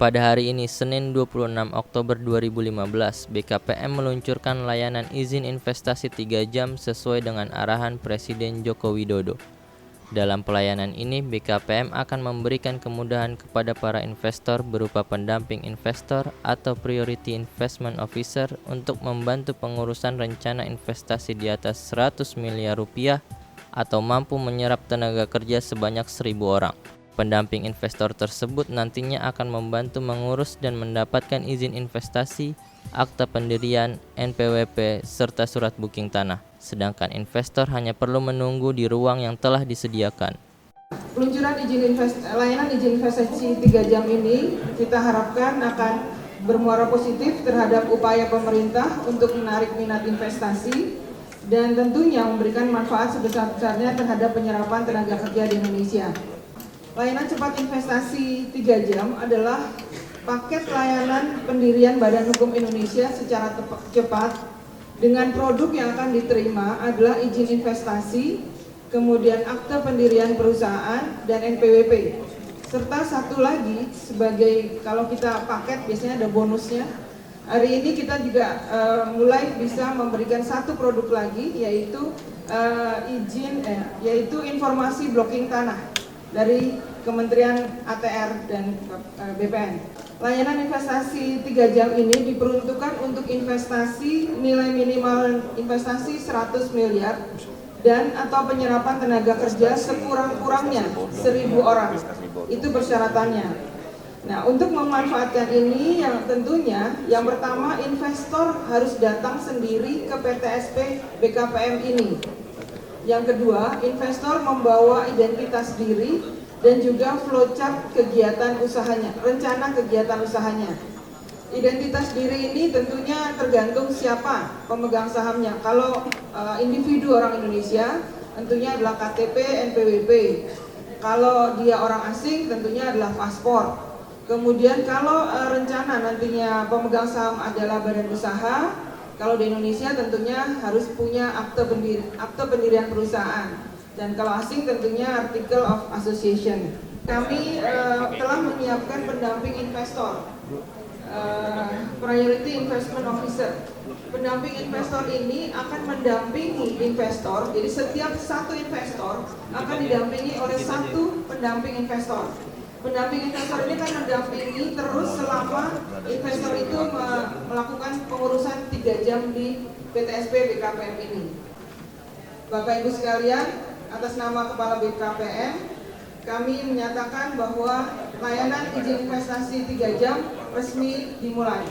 Pada hari ini, Senin 26 Oktober 2015, BKPM meluncurkan layanan izin investasi 3 jam sesuai dengan arahan Presiden Joko Widodo. Dalam pelayanan ini, BKPM akan memberikan kemudahan kepada para investor berupa pendamping investor atau Priority Investment Officer untuk membantu pengurusan rencana investasi di atas 100 miliar rupiah atau mampu menyerap tenaga kerja sebanyak 1.000 orang. Pendamping investor tersebut nantinya akan membantu mengurus dan mendapatkan izin investasi, akta pendirian, NPWP, serta surat booking tanah. Sedangkan investor hanya perlu menunggu di ruang yang telah disediakan. Peluncuran layanan izin investasi 3 jam ini kita harapkan akan bermuara positif terhadap upaya pemerintah untuk menarik minat investasi dan tentunya memberikan manfaat sebesar-besarnya terhadap penyerapan tenaga kerja di Indonesia. Layanan cepat investasi 3 jam adalah paket layanan pendirian Badan Hukum Indonesia secara cepat dengan produk yang akan diterima adalah izin investasi, kemudian akte pendirian perusahaan dan NPWP. Serta satu lagi sebagai kalau kita paket biasanya ada bonusnya. Hari ini kita juga mulai bisa memberikan satu produk lagi yaitu yaitu informasi blocking tanah dari Kementerian ATR dan BPN. Layanan investasi 3 jam ini diperuntukkan untuk investasi nilai minimal investasi 100 miliar dan atau penyerapan tenaga kerja sekurang-kurangnya 1.000 orang. Itu persyaratannya. Nah, untuk memanfaatkan ini yang tentunya yang pertama investor harus datang sendiri ke PTSP BKPM ini. Yang kedua, investor membawa identitas diri dan juga flowchart kegiatan usahanya, rencana kegiatan usahanya. Identitas diri ini tentunya tergantung siapa pemegang sahamnya. Kalau individu orang Indonesia tentunya adalah KTP, NPWP. Kalau dia orang asing tentunya adalah paspor. Kemudian kalau rencana nantinya pemegang saham adalah badan usaha, kalau di Indonesia tentunya harus punya akte pendirian perusahaan. Dan kalau asing tentunya Article of Association. Kami telah menyiapkan pendamping investor, Priority Investment Officer. Pendamping investor ini akan mendampingi investor, jadi setiap satu investor akan didampingi oleh satu pendamping investor. Pendamping investor ini akan mendampingi terus selama investor itu melakukan pengurusan 3 jam di PTSP BKPM ini. Bapak Ibu sekalian, atas nama Kepala BKPM, kami menyatakan bahwa layanan izin investasi 3 jam resmi dimulai.